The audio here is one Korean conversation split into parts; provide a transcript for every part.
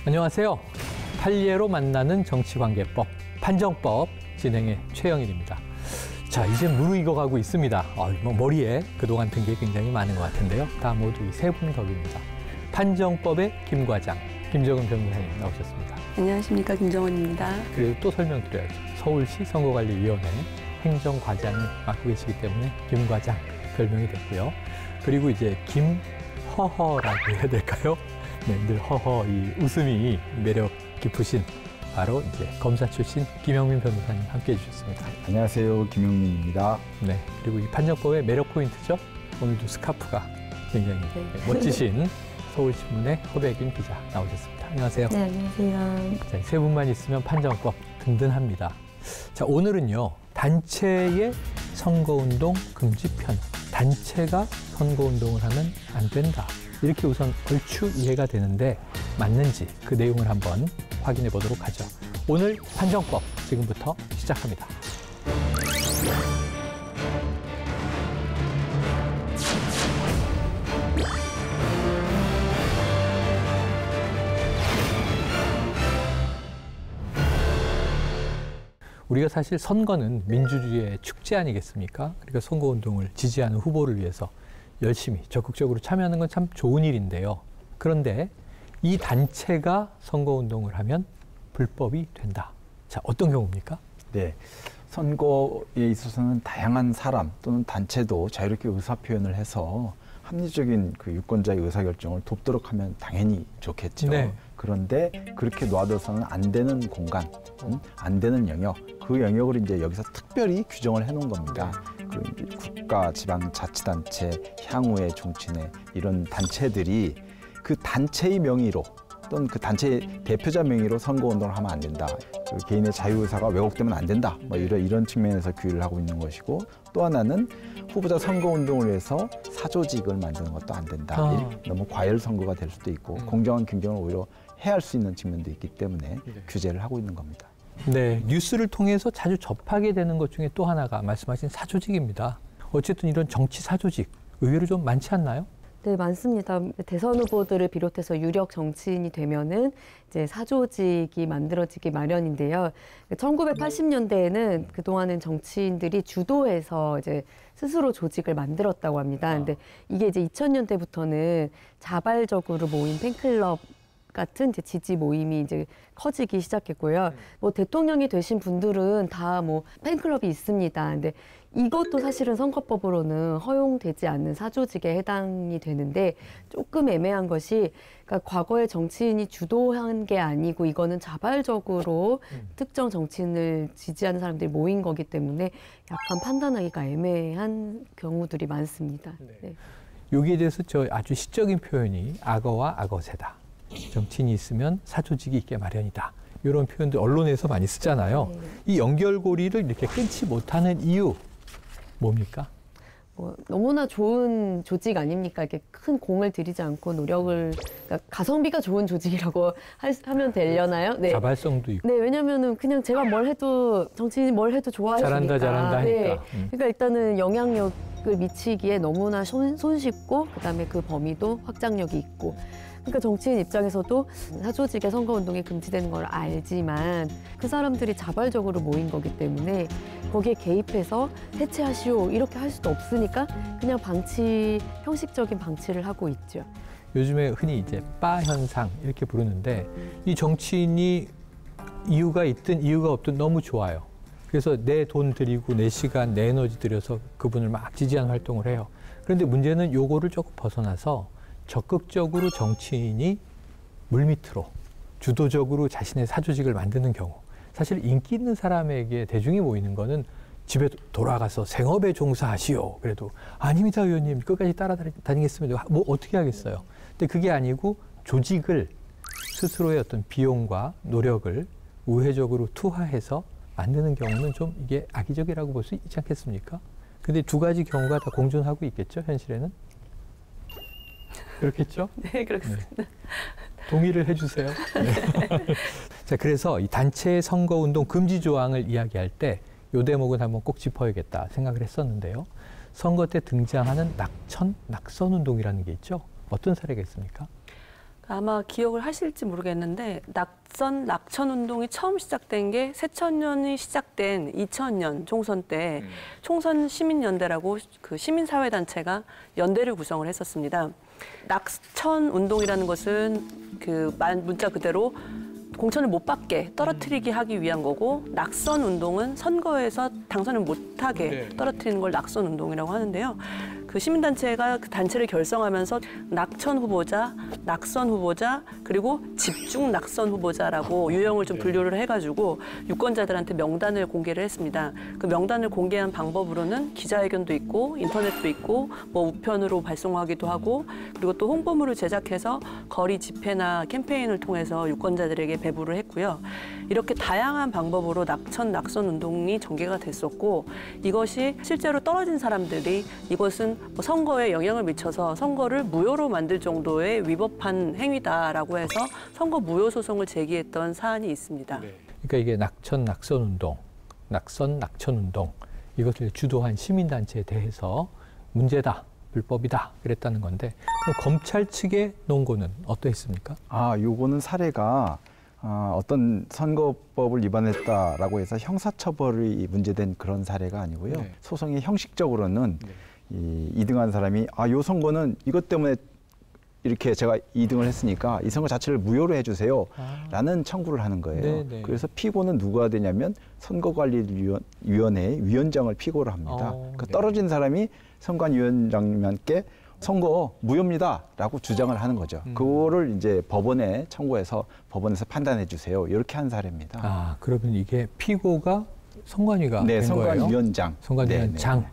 안녕하세요. 판례로 만나는 정치관계법, 판정법 진행의 최영일입니다. 자, 이제 무르익어가고 있습니다. 머리에 그동안 든 게 굉장히 많은 것 같은데요. 다 모두 이 세 분 덕입니다. 판정법의 김 과장, 김정은 변호사님 나오셨습니다. 안녕하십니까, 김정은입니다. 그리고 또 설명드려야죠. 서울시 선거관리위원회 행정과장을 맡고 계시기 때문에 김 과장 별명이 됐고요. 그리고 이제 김허허라고 해야 될까요? 네, 늘 허허 이 웃음이 매력 깊으신 바로 이제 검사 출신 김영민 변호사님 함께해 주셨습니다. 안녕하세요, 김영민입니다. 네, 그리고 이 판정법의 매력 포인트죠. 오늘도 스카프가 굉장히 멋지신 서울신문의 허백윤 기자 나오셨습니다. 안녕하세요. 네, 안녕하세요. 자, 세 분만 있으면 판정법 든든합니다. 자, 오늘은요, 단체의 선거운동 금지편. 단체가 선거운동을 하면 안 된다. 이렇게 우선 얼추 이해가 되는데 맞는지 그 내용을 한번 확인해 보도록 하죠. 오늘 판정법 지금부터 시작합니다. 우리가 사실 선거는 민주주의의 축제 아니겠습니까? 그러니까 선거운동을 지지하는 후보를 위해서 열심히 적극적으로 참여하는 건 참 좋은 일인데요. 그런데 이 단체가 선거운동을 하면 불법이 된다. 자, 어떤 경우입니까? 네, 선거에 있어서는 다양한 사람 또는 단체도 자유롭게 의사표현을 해서 합리적인 그 유권자의 의사결정을 돕도록 하면 당연히 좋겠죠. 네. 그런데 그렇게 놔둬서는 안 되는 공간, 안 되는 영역, 그 영역을 이제 여기서 특별히 규정을 해놓은 겁니다. 그 국가, 지방, 자치단체, 향후의 정치인의 이런 단체들이 그 단체의 명의로 또는 그 단체의 대표자 명의로 선거운동을 하면 안 된다. 그 개인의 자유의사가 왜곡되면 안 된다. 뭐 이런 측면에서 규율을 하고 있는 것이고, 또 하나는 후보자 선거운동을 위해서 사조직을 만드는 것도 안 된다. 너무 과열 선거가 될 수도 있고 공정한 경쟁을 오히려 해할 수 있는 측면도 있기 때문에 규제를 하고 있는 겁니다. 네, 뉴스를 통해서 자주 접하게 되는 것 중에 또 하나가 말씀하신 사조직입니다. 어쨌든 이런 정치 사조직 의외로 좀 많지 않나요? 네, 많습니다. 대선 후보들을 비롯해서 유력 정치인이 되면은 이제 사조직이 만들어지기 마련인데요. 1980년대에는 그동안은 정치인들이 주도해서 이제 스스로 조직을 만들었다고 합니다. 근데 이게 이제 2000년대부터는 자발적으로 모인 팬클럽 같은 이제 지지 모임이 이제 커지기 시작했고요. 뭐 대통령이 되신 분들은 다 뭐 팬클럽이 있습니다. 근데 이것도 사실은 선거법으로는 허용되지 않는 사조직에 해당이 되는데 조금 애매한 것이, 그러니까 과거에 정치인이 주도한 게 아니고 이거는 자발적으로 특정 정치인을 지지하는 사람들이 모인 거기 때문에 약간 판단하기가 애매한 경우들이 많습니다. 네. 여기에 대해서 저 아주 시적인 표현이 악어와 악어새다. 정치인이 있으면 사조직이 있게 마련이다. 이런 표현들 언론에서 많이 쓰잖아요. 이 연결고리를 이렇게 끊지 못하는 이유 뭡니까? 뭐 너무나 좋은 조직 아닙니까? 이렇게 큰 공을 들이지 않고 노력을, 그러니까 가성비가 좋은 조직이라고 하면 되려나요? 네. 자발성도 있고. 네, 왜냐면은 그냥 제가 뭘 해도, 정치인이 뭘 해도 좋아하시니까. 잘한다 하니까. 네. 그러니까 일단은 영향력을 미치기에 너무나 손쉽고, 그다음에 그 범위도 확장력이 있고. 그러니까 정치인 입장에서도 사조직의 선거운동이 금지되는 걸 알지만 그 사람들이 자발적으로 모인 거기 때문에 거기에 개입해서 해체하시오 이렇게 할 수도 없으니까 그냥 형식적인 방치를 하고 있죠. 요즘에 흔히 이제 바 현상 이렇게 부르는데, 이 정치인이 이유가 있든 이유가 없든 너무 좋아요. 그래서 내 돈 들이고 내 시간, 내 에너지 들여서 그분을 막 지지하는 활동을 해요. 그런데 문제는 요거를 조금 벗어나서 적극적으로 정치인이 물밑으로 주도적으로 자신의 사조직을 만드는 경우, 사실 인기 있는 사람에게 대중이 모이는 거는 집에 돌아가서 생업에 종사하시오. 그래도 아닙니다, 의원님. 끝까지 따라다니겠습니다. 뭐 어떻게 하겠어요. 근데 그게 아니고 조직을 스스로의 어떤 비용과 노력을 우회적으로 투하해서 만드는 경우는 좀 이게 악의적이라고 볼 수 있지 않겠습니까? 근데 두 가지 경우가 다 공존하고 있겠죠, 현실에는? 그렇겠죠? 네, 그렇습니다. 네. 동의를 해주세요. 네. 자, 그래서 이 단체 선거운동 금지 조항을 이야기할 때 이 대목은 한번 꼭 짚어야겠다 생각을 했었는데요. 선거 때 등장하는 낙천운동이라는 게 있죠. 어떤 사례가 있습니까? 아마 기억을 하실지 모르겠는데 낙천 운동이 처음 시작된 게 새천년이 시작된 2000년 총선 때 총선 시민연대라고 그 시민사회단체가 연대를 구성을 했었습니다. 낙천 운동이라는 것은 그 문자 그대로 공천을 못 받게 떨어뜨리게 하기 위한 거고, 낙선 운동은 선거에서 당선을 못하게 떨어뜨리는 걸 낙선 운동이라고 하는데요. 그 시민단체가 그 단체를 결성하면서 낙천 후보자, 낙선 후보자, 그리고 집중 낙선 후보자라고 유형을 좀 분류를 해가지고 유권자들한테 명단을 공개를 했습니다. 그 명단을 공개한 방법으로는 기자회견도 있고 인터넷도 있고 뭐 우편으로 발송하기도 하고, 그리고 또 홍보물을 제작해서 거리 집회나 캠페인을 통해서 유권자들에게 배부를 했고요. 이렇게 다양한 방법으로 낙선 운동이 전개가 됐었고, 이것이 실제로 떨어진 사람들이 이것은 뭐 선거에 영향을 미쳐서 선거를 무효로 만들 정도의 위법한 행위다라고 해서 선거 무효 소송을 제기했던 사안이 있습니다. 그러니까 이게 낙천 운동, 낙천 운동 이것을 주도한 시민단체에 대해서 문제다, 불법이다 그랬다는 건데, 그럼 검찰 측의 논고는 어떠했습니까? 요거는 사례가 어떤 선거법을 위반했다라고 해서 형사처벌이 문제된 그런 사례가 아니고요. 소송의 형식적으로는 이 2등한 사람이 요 선거는 이것 때문에 이렇게 제가 2등을 했으니까 이 선거 자체를 무효로 해주세요 라는 청구를 하는 거예요. 그래서 피고는 누가 되냐면 선거관리위원회의 위원장을 피고를 합니다. 그러니까 떨어진 사람이 선관위원장님께 선거 무효입니다 라고 주장을 하는 거죠. 그거를 이제 법원에 청구해서 법원에서 판단해 주세요. 이렇게 한 사례입니다. 그러면 이게 피고가 선관위가 된 선관위원장. 거예요? 선관위원장.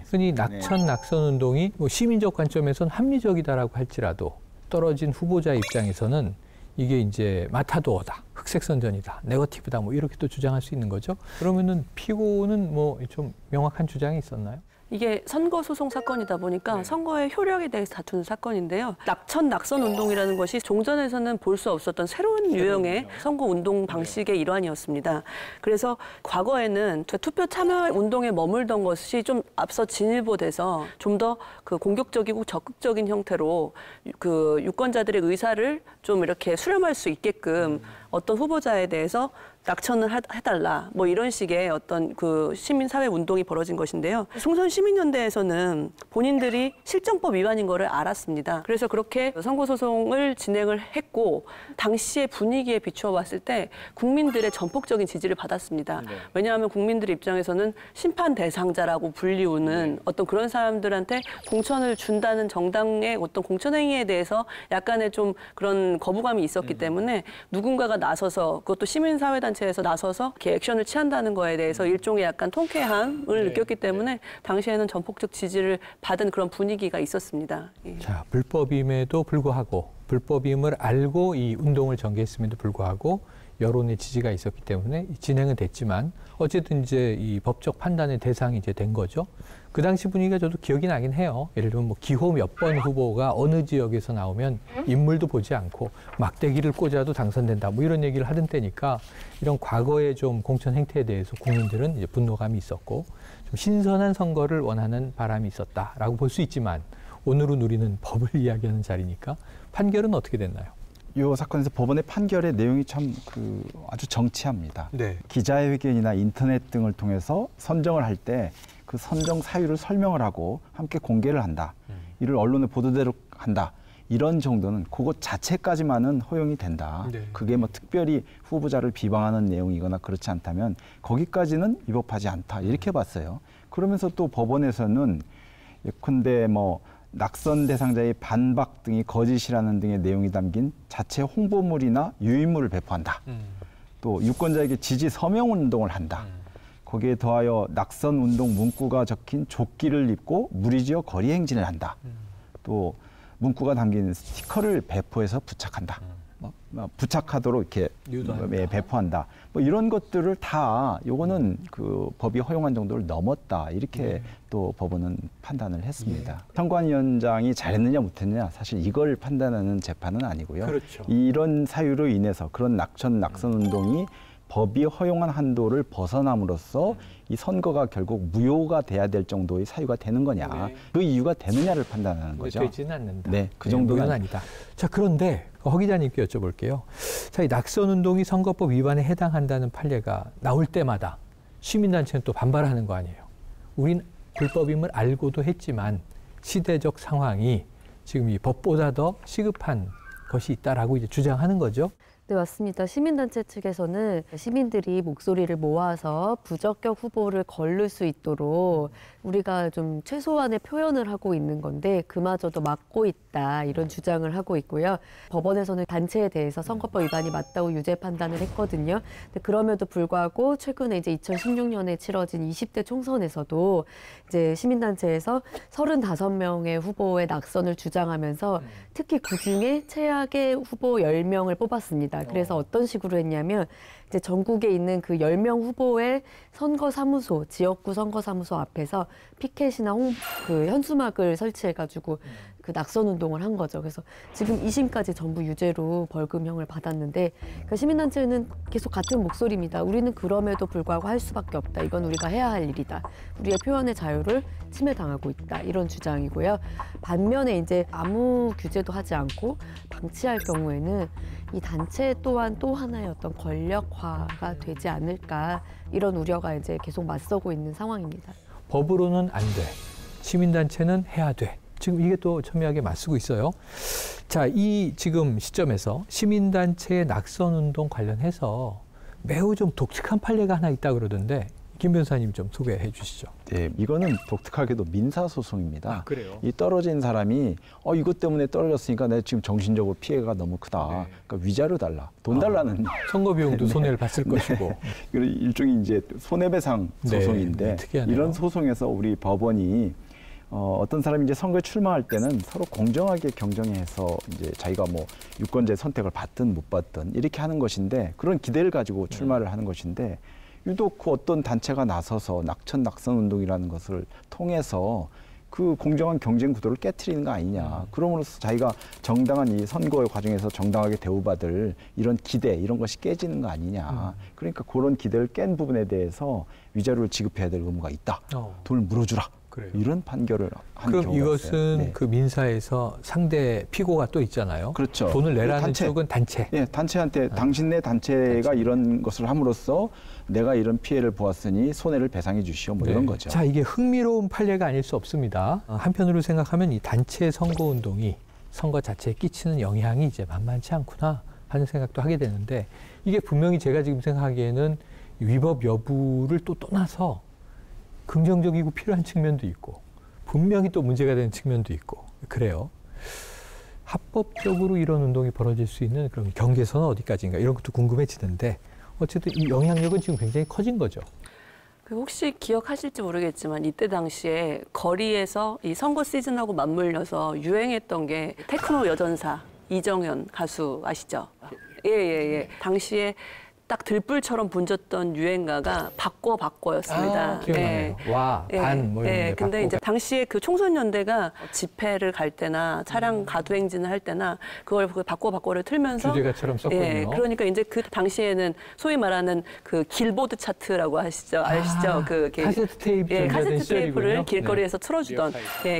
흔히 낙선 운동이 뭐 시민적 관점에서는 합리적이다라고 할지라도 떨어진 후보자 입장에서는 이게 이제 마타도어다, 흑색선전이다, 네거티브다, 뭐 이렇게 또 주장할 수 있는 거죠. 그러면은 피고는 뭐 좀 명확한 주장이 있었나요? 이게 선거소송 사건이다 보니까 선거의 효력에 대해서 다투는 사건인데요. 낙선 운동이라는 것이 종전에서는 볼 수 없었던 새로운 유형의 선거운동 방식의 일환이었습니다. 그래서 과거에는 투표 참여 운동에 머물던 것이 좀 앞서 진일보돼서 좀 더 그 공격적이고 적극적인 형태로 그 유권자들의 의사를 좀 이렇게 수렴할 수 있게끔 어떤 후보자에 대해서 낙천을 해달라, 뭐 이런 식의 어떤 그 시민사회 운동이 벌어진 것인데요. 총선 시민연대에서는 본인들이 실정법 위반인 거를 알았습니다. 그래서 그렇게 선거소송을 진행을 했고, 당시의 분위기에 비추어 봤을 때 국민들의 전폭적인 지지를 받았습니다. 왜냐하면 국민들 입장에서는 심판 대상자라고 불리우는 어떤 그런 사람들한테 공천을 준다는 정당의 어떤 공천행위에 대해서 약간의 좀 그런 거부감이 있었기 때문에 누군가가 나서서, 그것도 시민사회단체에서 나서서 이렇게 액션을 취한다는 거에 대해서 일종의 약간 통쾌함을 느꼈기 때문에 당시에는 전폭적 지지를 받은 그런 분위기가 있었습니다. 자, 불법임에도 불구하고, 불법임을 알고 이 운동을 전개했음에도 불구하고 여론의 지지가 있었기 때문에 진행은 됐지만 어쨌든 이제 이 법적 판단의 대상이 이제 된 거죠. 그 당시 분위기가 저도 기억이 나긴 해요. 예를 들면 뭐 기호 몇 번 후보가 어느 지역에서 나오면 인물도 보지 않고 막대기를 꽂아도 당선된다, 뭐 이런 얘기를 하던 때니까 이런 과거의 좀 공천 행태에 대해서 국민들은 이제 분노감이 있었고 좀 신선한 선거를 원하는 바람이 있었다라고 볼 수 있지만, 오늘은 우리는 법을 이야기하는 자리니까 판결은 어떻게 됐나요? 이 사건에서 법원의 판결의 내용이 참 아주 정치합니다. 기자회견이나 인터넷 등을 통해서 선정을 할 때 그 선정 사유를 설명을 하고 함께 공개를 한다. 이를 언론에 보도대로 한다. 이런 정도는 그것 자체까지만은 허용이 된다. 그게 뭐 특별히 후보자를 비방하는 내용이거나 그렇지 않다면 거기까지는 위법하지 않다. 이렇게 봤어요. 그러면서 또 법원에서는 예컨대 뭐 낙선 대상자의 반박 등이 거짓이라는 등의 내용이 담긴 자체 홍보물이나 유인물을 배포한다. 또 유권자에게 지지 서명 운동을 한다. 거기에 더하여 낙선 운동 문구가 적힌 조끼를 입고 무리지어 거리 행진을 한다. 또 문구가 담긴 스티커를 배포해서 부착한다. 부착하도록 이렇게 배포한다. 뭐 이런 것들을 다 요거는 그 법이 허용한 정도를 넘었다. 이렇게 또 법원은 판단을 했습니다. 선관위원장이 잘했느냐 못했느냐 사실 이걸 판단하는 재판은 아니고요. 이런 사유로 인해서 그런 낙선 운동이 법이 허용한 한도를 벗어남으로써 이 선거가 결국 무효가 돼야 될 정도의 사유가 되는 거냐, 그 이유가 되느냐를 판단하는 거죠. 되지는 않는다. 네, 그 정도는 아니다. 자, 그런데 허 기자님께 여쭤볼게요. 자, 이 낙선운동이 선거법 위반에 해당한다는 판례가 나올 때마다 시민단체는 또 반발하는 거 아니에요. 우린 불법임을 알고도 했지만 시대적 상황이 지금 이 법보다 더 시급한 것이 있다라고 이제 주장하는 거죠. 네, 맞습니다. 시민단체 측에서는 시민들이 목소리를 모아서 부적격 후보를 거를 수 있도록 우리가 좀 최소한의 표현을 하고 있는 건데 그마저도 막고 있다, 이런 주장을 하고 있고요. 법원에서는 단체에 대해서 선거법 위반이 맞다고 유죄 판단을 했거든요. 근데 그럼에도 불구하고 최근에 이제 2016년에 치러진 20대 총선에서도 이제 시민단체에서 35명의 후보의 낙선을 주장하면서 특히 그중에 최악의 후보 10명을 뽑았습니다. 그래서 어떤 식으로 했냐면 이제 전국에 있는 그 10명 후보의 선거사무소, 지역구 선거사무소 앞에서 피켓이나 그 현수막을 설치해가지고 그 낙선 운동을 한 거죠. 그래서 지금 2심까지 전부 유죄로 벌금형을 받았는데, 그러니까 시민단체는 계속 같은 목소리입니다. 우리는 그럼에도 불구하고 할 수밖에 없다. 이건 우리가 해야 할 일이다. 우리의 표현의 자유를 침해당하고 있다. 이런 주장이고요. 반면에 이제 아무 규제도 하지 않고 방치할 경우에는 이 단체 또한 또 하나의 어떤 권력화가 되지 않을까, 이런 우려가 이제 계속 맞서고 있는 상황입니다. 법으로는 안 돼. 시민단체는 해야 돼. 지금 이게 또 첨예하게 맞서고 있어요. 자, 이 지금 시점에서 시민단체의 낙선운동 관련해서 매우 좀 독특한 판례가 하나 있다 그러던데 김 변호사님 좀 소개해 주시죠. 네, 이거는 독특하게도 민사소송입니다. 아, 그래요? 이 떨어진 사람이 이것 때문에 떨어졌으니까 내가 지금 정신적으로 피해가 너무 크다. 네. 그러니까 위자료 달라. 돈 달라는. 선거 비용도 손해를 봤을 것이고. 일종의 이제 손해배상 소송인데 네, 특이하네요. 이런 소송에서 우리 법원이 어떤 사람이 이제 선거에 출마할 때는 서로 공정하게 경쟁해서 이제 자기가 뭐 유권자의 선택을 받든 못 받든 이렇게 하는 것인데, 그런 기대를 가지고 출마를 하는 것인데, 유독 그 어떤 단체가 나서서 낙선 운동이라는 것을 통해서 그 공정한 경쟁 구도를 깨트리는 거 아니냐. 그럼으로써 자기가 정당한 이 선거의 과정에서 정당하게 대우받을 이런 기대, 이런 것이 깨지는 거 아니냐. 그러니까 그런 기대를 깬 부분에 대해서 위자료를 지급해야 될 의무가 있다. 돈을 물어주라. 그래요. 이런 판결을 한 그럼 경우가 이것은 있어요. 네. 그 민사에서 상대 피고가 또 있잖아요. 그렇죠. 돈을 내라는 단체. 쪽은 단체. 예, 단체한테 당신네 단체가 이런 것을 함으로써 내가 이런 피해를 보았으니 손해를 배상해 주시오. 뭐 이런 거죠. 자, 이게 흥미로운 판례가 아닐 수 없습니다. 한편으로 생각하면 이 단체 선거운동이 선거 자체에 끼치는 영향이 이제 만만치 않구나 하는 생각도 하게 되는데, 이게 분명히 제가 지금 생각하기에는 위법 여부를 또 떠나서 긍정적이고 필요한 측면도 있고 분명히 또 문제가 되는 측면도 있고 그래요. 합법적으로 이런 운동이 벌어질 수 있는 그런 경계선은 어디까지인가, 이런 것도 궁금해지는데 어쨌든 이 영향력은 지금 굉장히 커진 거죠. 혹시 기억하실지 모르겠지만 이때 당시에 거리에서 이 선거 시즌하고 맞물려서 유행했던 게 테크노 여전사 이정현 가수 아시죠? 예. 당시에 딱 들불처럼 분졌던 유행가가 바꿔였습니다. 기억나네요. 와, 반, 뭐 이런 게 근데 바꿔. 이제 당시에 그 총선연대가 집회를 갈 때나 차량 가두행진을 할 때나 그걸 그 바꿔를 틀면서 주제가처럼 썼거든요. 그러니까 이제 그 당시에는 소위 말하는 그 길보드 차트라고 아시죠? 그 카세트 테이프 카세트 시절이군요. 테이프를 길거리에서 틀어주던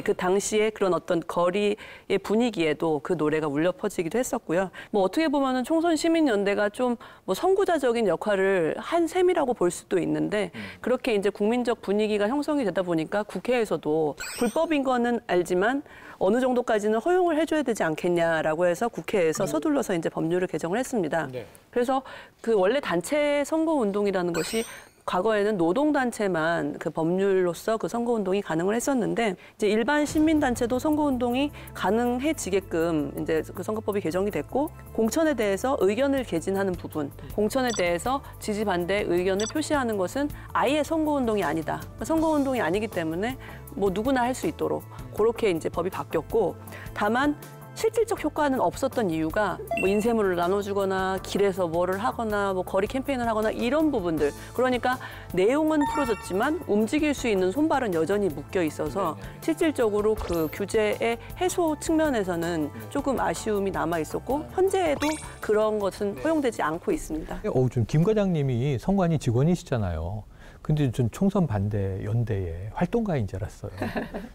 그 당시에 그런 어떤 거리의 분위기에도 그 노래가 울려 퍼지기도 했었고요. 뭐 어떻게 보면은 총선 시민연대가 좀 뭐 선구자적인 역할을 한 셈이라고 볼 수도 있는데, 그렇게 이제 국민적 분위기가 형성이 되다 보니까 국회에서도 불법인 거는 알지만 어느 정도까지는 허용을 해줘야 되지 않겠냐라고 해서 국회에서 서둘러서 이제 법률을 개정을 했습니다. 그래서 그 원래 단체 선거 운동이라는 것이 과거에는 노동단체만 그 법률로서 그 선거운동이 가능을 했었는데, 이제 일반 시민단체도 선거운동이 가능해지게끔 이제 그 선거법이 개정이 됐고, 공천에 대해서 의견을 개진하는 부분, 공천에 대해서 지지 반대 의견을 표시하는 것은 아예 선거운동이 아니다. 선거운동이 아니기 때문에 뭐 누구나 할 수 있도록 그렇게 이제 법이 바뀌었고, 다만 실질적 효과는 없었던 이유가 뭐 인쇄물을 나눠주거나 길에서 뭐를 하거나 뭐 거리 캠페인을 하거나 이런 부분들. 그러니까 내용은 풀어졌지만 움직일 수 있는 손발은 여전히 묶여 있어서 실질적으로 그 규제의 해소 측면에서는 조금 아쉬움이 남아 있었고 현재에도 그런 것은 허용되지 않고 있습니다. 좀 김 과장님이 선관위 직원이시잖아요. 근데 전 총선 반대 연대의 활동가인 줄 알았어요.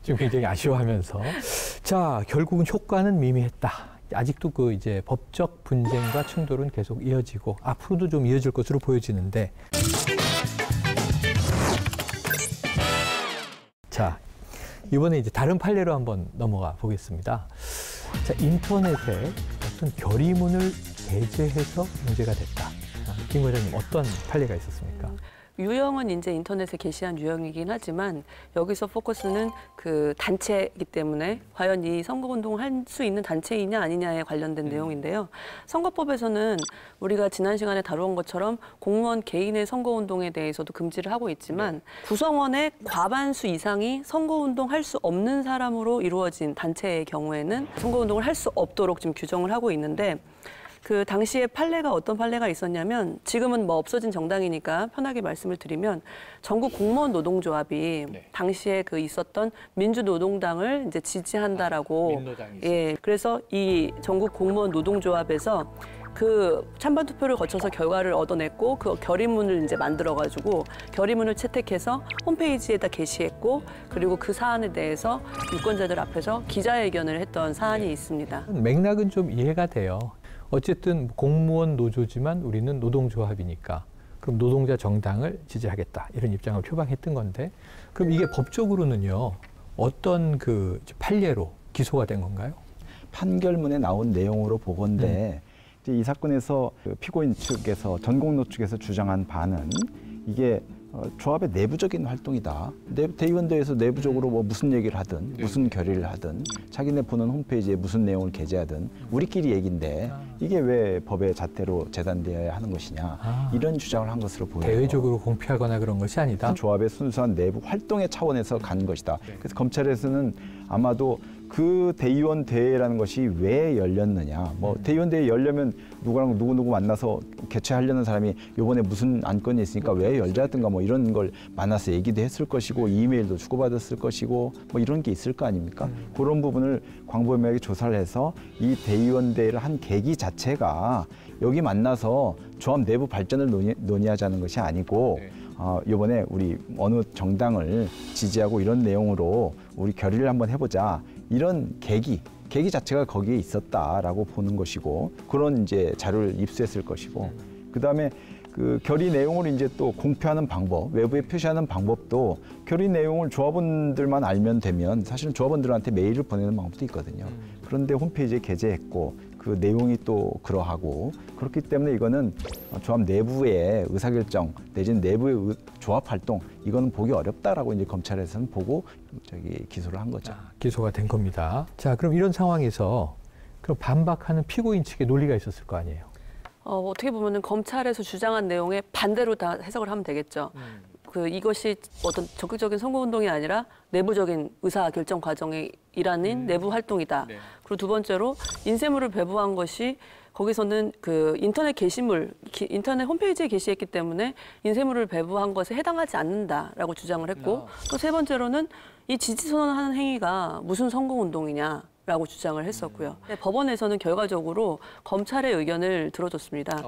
지금 굉장히 아쉬워하면서. 자, 결국은 효과는 미미했다. 아직도 그 이제 법적 분쟁과 충돌은 계속 이어지고 앞으로도 좀 이어질 것으로 보여지는데. 자, 이번에 이제 다른 판례로 한번 넘어가 보겠습니다. 자, 인터넷에 어떤 결의문을 게재해서 문제가 됐다. 김 과장님, 어떤 판례가 있었습니까? 유형은 이제 인터넷에 게시한 유형이긴 하지만 여기서 포커스는 그 단체이기 때문에 과연 이 선거운동을 할 수 있는 단체이냐 아니냐에 관련된 내용인데요. 선거법에서는 우리가 지난 시간에 다루은 것처럼 공무원 개인의 선거운동에 대해서도 금지를 하고 있지만 구성원의 과반수 이상이 선거운동 할 수 없는 사람으로 이루어진 단체의 경우에는 선거운동을 할 수 없도록 지금 규정을 하고 있는데 그 당시에 판례가 어떤 판례가 있었냐면 지금은 뭐 없어진 정당이니까 편하게 말씀을 드리면 전국 공무원 노동조합이 당시에 그 있었던 민주노동당을 이제 지지한다라고 예 그래서 이 전국 공무원 노동조합에서 그 찬반 투표를 거쳐서 결과를 얻어냈고 그 결의문을 이제 만들어가지고 결의문을 채택해서 홈페이지에다 게시했고 그리고 그 사안에 대해서 유권자들 앞에서 기자회견을 했던 사안이 있습니다. 맥락은 좀 이해가 돼요. 어쨌든 공무원 노조지만 우리는 노동조합이니까 그럼 노동자 정당을 지지하겠다 이런 입장을 표방했던 건데 그럼 이게 법적으로는요 어떤 그 판례로 기소가 된 건가요? 판결문에 나온 내용으로 보건데 이제 이 사건에서 그 피고인 측에서 전공노 측에서 주장한 바는 이게 조합의 내부적인 활동이다. 대의원대에서 내부적으로 뭐 무슨 얘기를 하든 무슨 결의를 하든 자기네 보는 홈페이지에 무슨 내용을 게재하든 우리끼리 얘기인데 이게 왜 법의 잣대로 재단되어야 하는 것이냐 이런 주장을 한 것으로 보여요. 대외적으로 공표하거나 그런 것이 아니다. 조합의 순수한 내부 활동의 차원에서 간 것이다. 그래서 검찰에서는 아마도 그 대의원 대회라는 것이 왜 열렸느냐. 뭐 대의원 대회 열려면 누구랑 누구 만나서 개최하려는 사람이 이번에 무슨 안건이 있으니까 왜 열자든가 뭐 이런 걸 만나서 얘기도 했을 것이고 이메일도 주고받았을 것이고 뭐 이런 게 있을 거 아닙니까? 그런 부분을 광범위하게 조사를 해서 이 대의원 대회를 한 계기 자체가 여기 만나서 조합 내부 발전을 논의하자는 것이 아니고 이번에 우리 어느 정당을 지지하고 이런 내용으로 우리 결의를 한번 해보자. 이런 계기 자체가 거기에 있었다라고 보는 것이고 그런 이제 자료를 입수했을 것이고 그다음에 그 결의 내용을 이제 또 공표하는 방법, 외부에 표시하는 방법도 결의 내용을 조합원들만 알면 되면 사실은 조합원들한테 메일을 보내는 방법도 있거든요. 그런데 홈페이지에 게재했고 그 내용이 또 그러하고 그렇기 때문에 이거는 조합 내부의 의사결정 내지는 내부의 조합 활동 이거는 보기 어렵다라고 이제 검찰에서는 보고 기소를 한 거죠. 기소가 된 겁니다. 자, 그럼 이런 상황에서 그럼 반박하는 피고인 측의 논리가 있었을 거 아니에요? 어떻게 보면은 검찰에서 주장한 내용에 반대로 다 해석을 하면 되겠죠. 이것이 어떤 적극적인 선거운동이 아니라 내부적인 의사결정 과정의 일환인 내부 활동이다. 그리고 두 번째로 인쇄물을 배부한 것이 거기서는 그 인터넷 게시물, 인터넷 홈페이지에 게시했기 때문에 인쇄물을 배부한 것에 해당하지 않는다라고 주장을 했고 또 세 번째로는 이 지지선언하는 행위가 무슨 선거운동이냐. 라고 주장을 했었고요. 법원에서는 결과적으로 검찰의 의견을 들어줬습니다.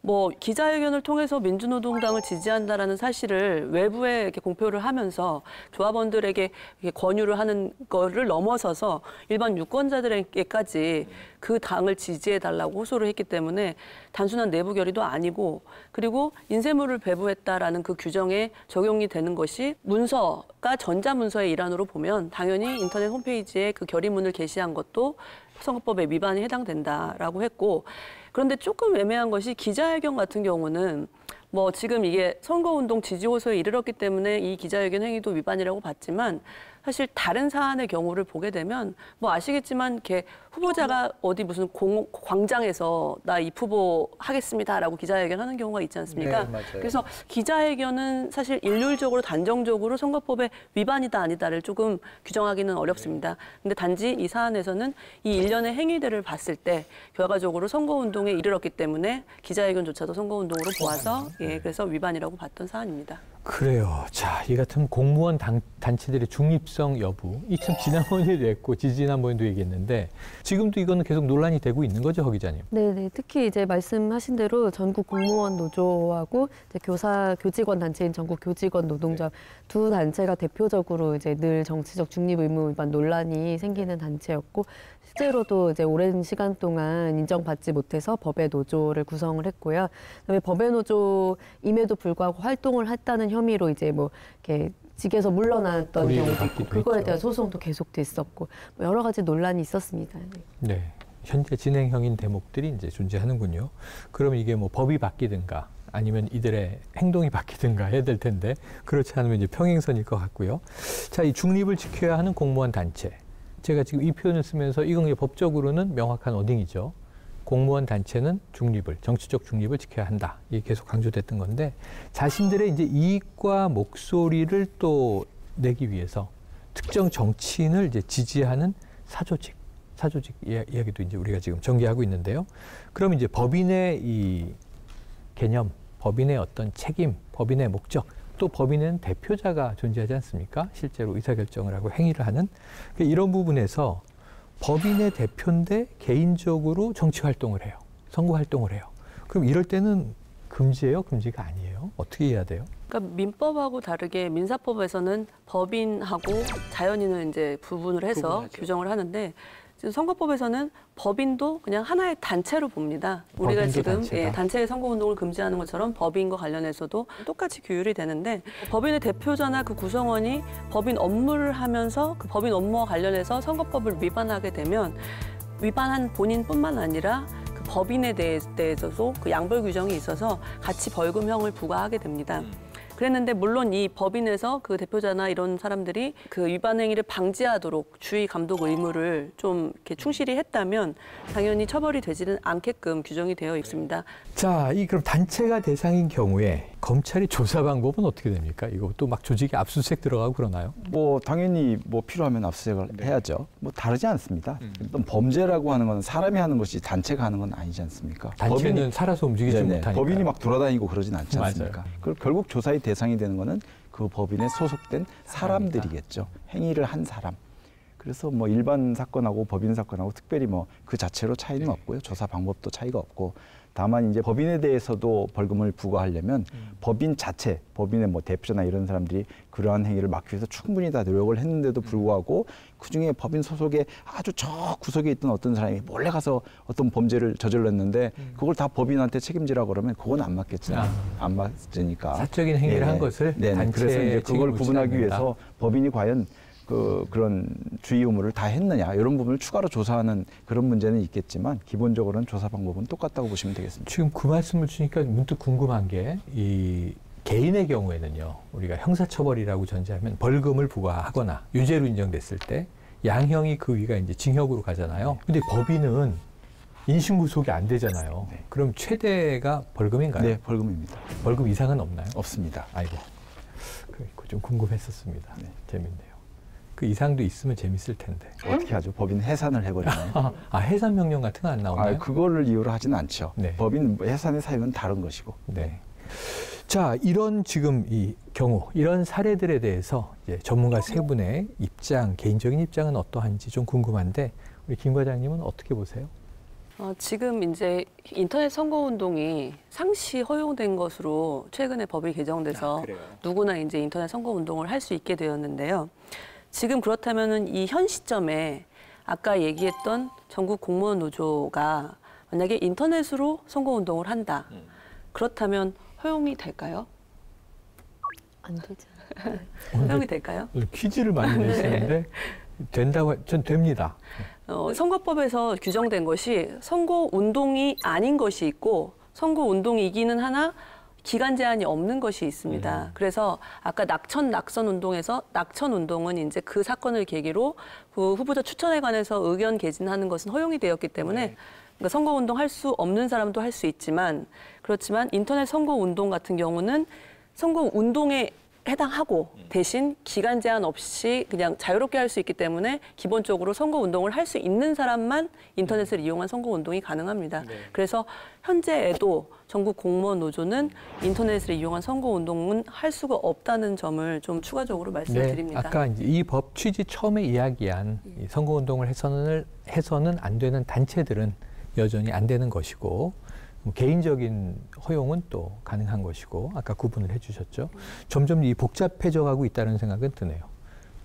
뭐 기자회견을 통해서 민주노동당을 지지한다라는 사실을 외부에 이렇게 공표를 하면서 조합원들에게 이렇게 권유를 하는 거를 넘어서서 일반 유권자들에게까지 그 당을 지지해달라고 호소를 했기 때문에 단순한 내부 결의도 아니고 그리고 인쇄물을 배부했다라는 그 규정에 적용이 되는 것이 문서가 전자문서의 일환으로 보면 당연히 인터넷 홈페이지에 그 결의문을 게시한 것도 선거법에 위반이 해당된다라고 했고 그런데 조금 애매한 것이 기자회견 같은 경우는 뭐 지금 이게 선거운동 지지호소에 이르렀기 때문에 이 기자회견 행위도 위반이라고 봤지만 사실 다른 사안의 경우를 보게 되면 뭐 아시겠지만 이렇게 후보자가 어디 무슨 광장에서 나 이 후보 하겠습니다라고 기자회견하는 경우가 있지 않습니까? 네, 맞아요. 그래서 기자회견은 사실 일률적으로 단정적으로 선거법의 위반이다 아니다를 조금 규정하기는 어렵습니다. 근데 단지 이 사안에서는 이 일련의 행위들을 봤을 때 결과적으로 선거운동에 이르렀기 때문에 기자회견조차도 선거운동으로 보아서 그래서 위반이라고 봤던 사안입니다. 그래요. 자, 이 같은 공무원 단체들의 중립성 여부, 이 참 지난번에도 했고 지지난번에도 얘기했는데 지금도 이거는 계속 논란이 되고 있는 거죠, 허 기자님? 네네. 특히 이제 말씀하신 대로 전국 공무원 노조하고 이제 교직원 단체인 전국 교직원 노동조합 두 단체가 대표적으로 이제 늘 정치적 중립 의무 위반 논란이 생기는 단체였고 실제로도 이제 오랜 시간 동안 인정받지 못해서 법의 노조를 구성을 했고요. 그다음에 법의 노조임에도 불구하고 활동을 했다는 혐의로 이제 뭐 이렇게 직에서 물러났던 경우도 있고 그거에 대한 소송도 계속됐었고 뭐 여러 가지 논란이 있었습니다. 네. 네. 현재 진행형인 대목들이 이제 존재하는군요. 그럼 이게 뭐 법이 바뀌든가 아니면 이들의 행동이 바뀌든가 해야 될 텐데 그렇지 않으면 이제 평행선일 것 같고요. 자, 이 중립을 지켜야 하는 공무원 단체. 제가 지금 이 표현을 쓰면서 이건 법적으로는 명확한 어딩이죠. 공무원 단체는 중립을, 정치적 중립을 지켜야 한다. 이게 계속 강조됐던 건데 자신들의 이제 이익과 목소리를 또 내기 위해서 특정 정치인을 이제 지지하는 사조직 이야기도 이제 우리가 지금 전개하고 있는데요. 그럼 이제 법인의 이 개념, 법인의 어떤 책임, 법인의 목적, 또 법인은 대표자가 존재하지 않습니까? 실제로 의사결정을 하고 행위를 하는 이런 부분에서 법인의 대표인데 개인적으로 정치 활동을 해요. 선거 활동을 해요. 그럼 이럴 때는 금지예요? 금지가 아니에요? 어떻게 해야 돼요? 그러니까 민법하고 다르게 민사법에서는 법인하고 자연인을 이제 구분을 해서 구분하죠. 규정을 하는데 지금 선거법에서는 법인도 그냥 하나의 단체로 봅니다. 우리가 지금 단체의 선거운동을 금지하는 것처럼 법인과 관련해서도 똑같이 규율이 되는데 법인의 대표자나 그 구성원이 법인 업무를 하면서 그 법인 업무와 관련해서 선거법을 위반하게 되면 위반한 본인뿐만 아니라 그 법인에 대해서도 그 양벌 규정이 있어서 같이 벌금형을 부과하게 됩니다. 그랬는데 물론 이 법인에서 그 대표자나 이런 사람들이 그 위반 행위를 방지하도록 주의 감독 의무를 좀 이렇게 충실히 했다면 당연히 처벌이 되지는 않게끔 규정이 되어 있습니다. 자, 그럼 단체가 대상인 경우에 검찰이 조사 방법은 어떻게 됩니까? 이거 또 막 조직에 압수수색 들어가고 그러나요? 뭐 당연히 뭐 필요하면 압수수색을 해야죠. 뭐 다르지 않습니다. 어떤 범죄라고 하는 건 사람이 하는 것이 단체가 하는 건 아니지 않습니까? 단체는 법인이, 살아서 움직이지 못하니까. 법인이 막 돌아다니고 그러진 않지 않습니까? 맞아요. 그리고 결국 조사의 대상이 되는 거는 그 법인에 소속된 사람들이겠죠. 행위를 한 사람. 그래서 뭐 일반 사건하고 법인 사건하고 특별히 뭐 그 자체로 차이는 없고요. 조사 방법도 차이가 없고 다만 이제 법인에 대해서도 벌금을 부과하려면 법인 자체, 법인의 뭐 대표나 이런 사람들이 그러한 행위를 막기 위해서 충분히 다 노력을 했는데도 불구하고 그중에 법인 소속에 아주 저 구석에 있던 어떤 사람이 몰래 가서 어떤 범죄를 저질렀는데 그걸 다 법인한테 책임지라고 그러면 그건 안 맞겠죠. 안 맞으니까. 사적인 행위를 한 것을 단체에 그래서 이제 그걸 구분하기 위해서 법인이 과연 그런 주의 의무를 다 했느냐 이런 부분을 추가로 조사하는 그런 문제는 있겠지만 기본적으로는 조사 방법은 똑같다고 보시면 되겠습니다. 지금 그 말씀을 주니까 문득 궁금한 게 이 개인의 경우에는요. 우리가 형사처벌이라고 전제하면 벌금을 부과하거나 유죄로 인정됐을 때 양형이 그 위가 이제 징역으로 가잖아요. 근데 법인은 인신구속이 안 되잖아요. 네. 그럼 최대가 벌금인가요? 네, 벌금입니다. 벌금 이상은 없나요? 없습니다. 아이고, 그거 좀 궁금했었습니다. 네. 재밌네요. 그 이상도 있으면 재밌을 텐데. 어떻게 하죠? 법인 해산을 해버리나요? 해산 명령 같은 거 안 나오나요? 그거를 이유로 하진 않죠. 네. 법인 해산의 사유는 다른 것이고. 네. 자, 이런 지금 이 경우, 이런 사례들에 대해서 이제 전문가 세 분의 입장, 개인적인 입장은 어떠한지 좀 궁금한데 우리 김 과장님은 어떻게 보세요? 지금 이제 인터넷 선거운동이 상시 허용된 것으로 최근에 법이 개정돼서 누구나 이제 인터넷 선거운동을 할 수 있게 되었는데요. 지금 그렇다면은 이 현 시점에 아까 얘기했던 전국 공무원 노조가 만약에 인터넷으로 선거운동을 한다. 그렇다면 허용이 될까요? 안 되죠. 허용이 될까요? 퀴즈를 많이 내시는데 된다고 전 됩니다. 선거법에서 규정된 것이 선거운동이 아닌 것이 있고 선거운동이기는 하나 기간 제한이 없는 것이 있습니다. 그래서 아까 낙천 운동에서 낙천 운동은 이제 그 사건을 계기로 그 후보자 추천에 관해서 의견 개진하는 것은 허용이 되었기 때문에 그러니까 선거 운동 할 수 없는 사람도 할 수 있지만 그렇지만 인터넷 선거 운동 같은 경우는 선거 운동에 해당하고 대신 기간 제한 없이 그냥 자유롭게 할 수 있기 때문에 기본적으로 선거 운동을 할 수 있는 사람만 인터넷을 이용한 선거 운동이 가능합니다. 그래서 현재에도 전국 공무원 노조는 인터넷을 이용한 선거 운동은 할 수가 없다는 점을 좀 추가적으로 말씀을 드립니다. 아까 이제 이 법 취지 처음에 이야기한 이 선거 운동을 해서는 안 되는 단체들은 여전히 안 되는 것이고 개인적인 허용은 또 가능한 것이고 아까 구분을 해주셨죠. 점점 이 복잡해져 가고 있다는 생각은 드네요.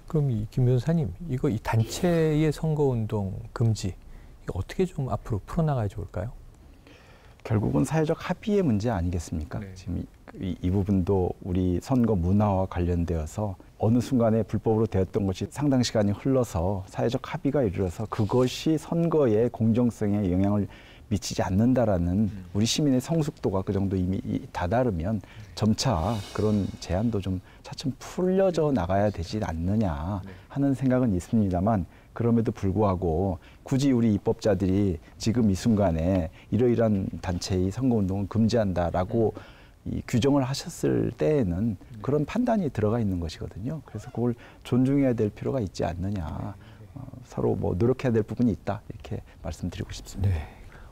그럼 이 김 변호사님, 이거 이 단체의 선거운동 금지 이거 어떻게 좀 앞으로 풀어나가야 좋을까요? 결국은 사회적 합의의 문제 아니겠습니까? 네. 지금 이 부분도 우리 선거 문화와 관련되어서 어느 순간에 불법으로 되었던 것이 상당 시간이 흘러서 사회적 합의가 이르러서 그것이 선거의 공정성에 영향을 미치지 않는다라는 우리 시민의 성숙도가 그 정도 이미 다다르면 점차 그런 제한도 좀 차츰 풀려져 나가야 되지 않느냐 하는 생각은 있습니다만 그럼에도 불구하고 굳이 우리 입법자들이 지금 이 순간에 이러이러한 단체의 선거운동을 금지한다라고 이 규정을 하셨을 때에는 그런 판단이 들어가 있는 것이거든요. 그래서 그걸 존중해야 될 필요가 있지 않느냐. 서로 뭐 노력해야 될 부분이 있다. 이렇게 말씀드리고 싶습니다. 네.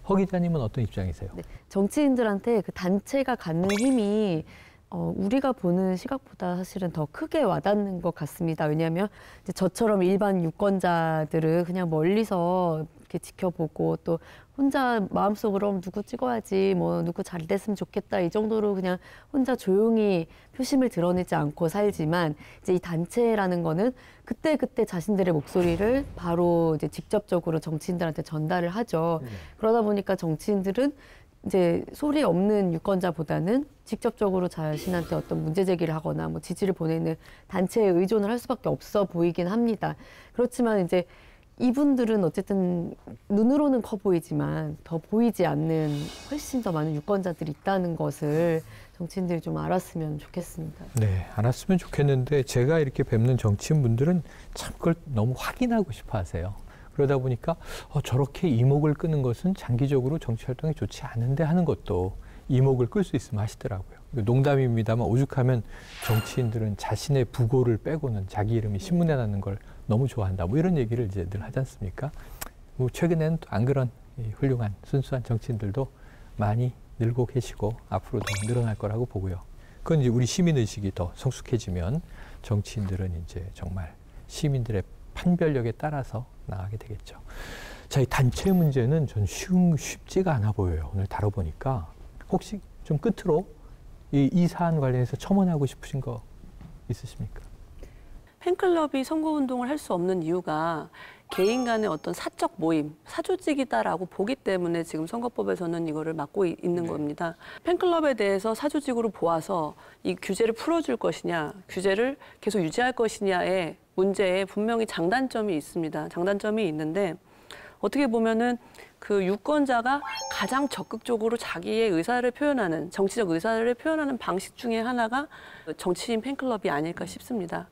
허 기자님은 어떤 입장이세요? 네, 정치인들한테 그 단체가 갖는 힘이 우리가 보는 시각보다 사실은 더 크게 와닿는 것 같습니다. 왜냐하면 이제 저처럼 일반 유권자들은 그냥 멀리서 이렇게 지켜보고 또 혼자 마음속으로 누구 찍어야지 뭐 누구 잘 됐으면 좋겠다 이 정도로 그냥 혼자 조용히 표심을 드러내지 않고 살지만 이제 이 단체라는 거는 그때 자신들의 목소리를 바로 이제 직접적으로 정치인들한테 전달을 하죠. 그러다 보니까 정치인들은 이제 소리 없는 유권자보다는 직접적으로 자신한테 어떤 문제 제기를 하거나 뭐 지지를 보내는 단체에 의존을 할 수밖에 없어 보이긴 합니다. 그렇지만 이제 이분들은 어쨌든 눈으로는 커 보이지만 더 보이지 않는 훨씬 더 많은 유권자들이 있다는 것을 정치인들이 좀 알았으면 좋겠습니다. 네, 알았으면 좋겠는데 제가 이렇게 뵙는 정치인분들은 참 그걸 너무 확인하고 싶어 하세요. 그러다 보니까 저렇게 이목을 끄는 것은 장기적으로 정치 활동에 좋지 않은데 하는 것도 이목을 끌 수 있으면 하시더라고요. 농담입니다만 오죽하면 정치인들은 자신의 부고를 빼고는 자기 이름이 신문에 나는 걸 너무 좋아한다. 뭐 이런 얘기를 이제 늘 하지 않습니까? 뭐 최근에는 또 안 그런 훌륭한 순수한 정치인들도 많이 늘고 계시고 앞으로 더 늘어날 거라고 보고요. 그건 이제 우리 시민의식이 더 성숙해지면 정치인들은 이제 정말 시민들의 판별력에 따라서 나가게 되겠죠. 자, 이 단체 문제는 전 쉽지가 않아 보여요. 오늘 다뤄보니까. 혹시 좀 끝으로 이 사안 관련해서 첨언하고 싶으신 거 있으십니까? 팬클럽이 선거운동을 할 수 없는 이유가 개인 간의 어떤 사적 모임, 사조직이다라고 보기 때문에 지금 선거법에서는 이거를 막고 있는 겁니다. 팬클럽에 대해서 사조직으로 보아서 이 규제를 풀어줄 것이냐, 규제를 계속 유지할 것이냐의 문제에 분명히 장단점이 있습니다. 장단점이 있는데 어떻게 보면은 그 유권자가 가장 적극적으로 자기의 의사를 표현하는, 정치적 의사를 표현하는 방식 중에 하나가 정치인 팬클럽이 아닐까 싶습니다.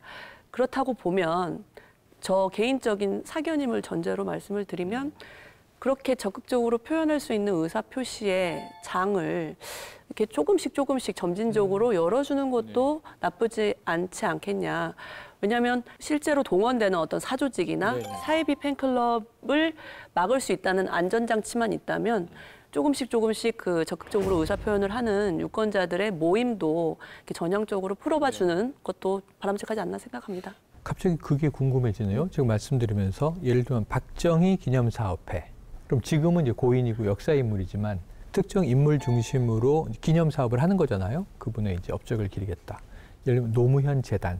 그렇다고 보면 저 개인적인 사견임을 전제로 말씀을 드리면 그렇게 적극적으로 표현할 수 있는 의사 표시의 장을 이렇게 조금씩 점진적으로 열어주는 것도 나쁘지 않지 않겠냐. 왜냐하면 실제로 동원되는 어떤 사조직이나 사이비 팬클럽을 막을 수 있다는 안전장치만 있다면 조금씩 그 적극적으로 의사 표현을 하는 유권자들의 모임도 이렇게 전향적으로 풀어봐주는 것도 바람직하지 않나 생각합니다. 갑자기 그게 궁금해지네요. 지금 말씀드리면서 예를 들면 박정희 기념사업회. 그럼 지금은 이제 고인이고 역사 인물이지만 특정 인물 중심으로 기념 사업을 하는 거잖아요. 그분의 이제 업적을 기리겠다. 예를 들면 노무현 재단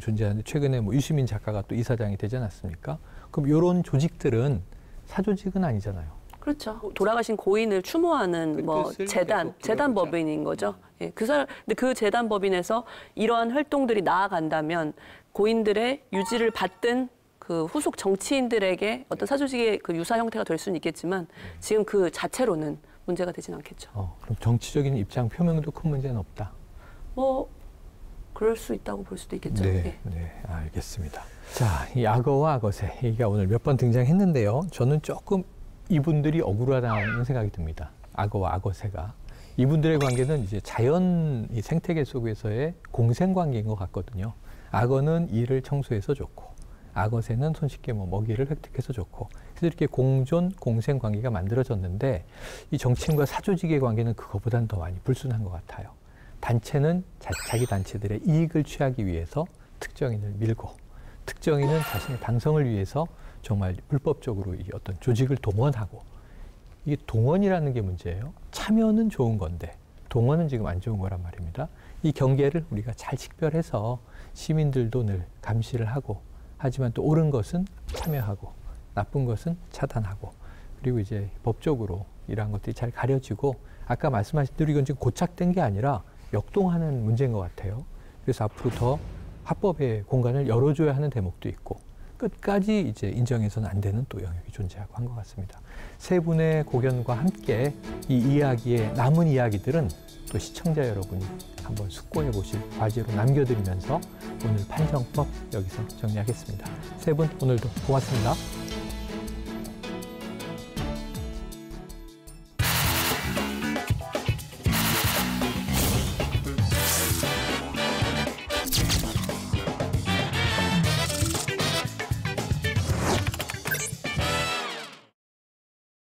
존재하는데 최근에 뭐 유시민 작가가 또 이사장이 되지 않았습니까? 그럼 이런 조직들은 사조직은 아니잖아요. 그렇죠. 돌아가신 고인을 추모하는 뭐 재단 법인인 거죠. 예, 근데 그 재단 법인에서 이러한 활동들이 나아간다면 고인들의 유지를 받든 그 후속 정치인들에게 어떤 사조직의 그 유사 형태가 될 수는 있겠지만 지금 그 자체로는 문제가 되진 않겠죠. 그럼 정치적인 입장 표명도 큰 문제는 없다. 뭐 그럴 수 있다고 볼 수도 있겠죠. 네, 네, 알겠습니다. 자, 이 악어와 악어새 얘기가 오늘 몇 번 등장했는데요. 저는 조금 이분들이 억울하다는 생각이 듭니다. 악어와 악어새가. 이분들의 관계는 이제 자연 이 생태계 속에서의 공생 관계인 것 같거든요. 악어는 이를 청소해서 좋고, 악어새는 손쉽게 먹이를 획득해서 좋고, 그래서 이렇게 공존, 공생 관계가 만들어졌는데, 이 정치인과 사조직의 관계는 그거보다는 더 많이 불순한 것 같아요. 단체는 자기 단체들의 이익을 취하기 위해서 특정인을 밀고, 특정인은 자신의 당성을 위해서 정말 불법적으로 이 어떤 조직을 동원하고, 이게 동원이라는 게 문제예요. 참여는 좋은 건데 동원은 지금 안 좋은 거란 말입니다. 이 경계를 우리가 잘 식별해서 시민들도 늘 감시를 하고, 하지만 또 옳은 것은 참여하고 나쁜 것은 차단하고, 그리고 이제 법적으로 이러한 것들이 잘 가려지고, 아까 말씀하신 대로 이건 지금 고착된 게 아니라 역동하는 문제인 것 같아요. 그래서 앞으로 더 합법의 공간을 열어줘야 하는 대목도 있고, 끝까지 이제 인정해서는 안 되는 또 영역이 존재하고 한 것 같습니다. 세 분의 고견과 함께 이 이야기의 남은 이야기들은 또 시청자 여러분이 한번 숙고해 보실 과제로 남겨드리면서 오늘 판정법 여기서 정리하겠습니다. 세 분 오늘도 고맙습니다.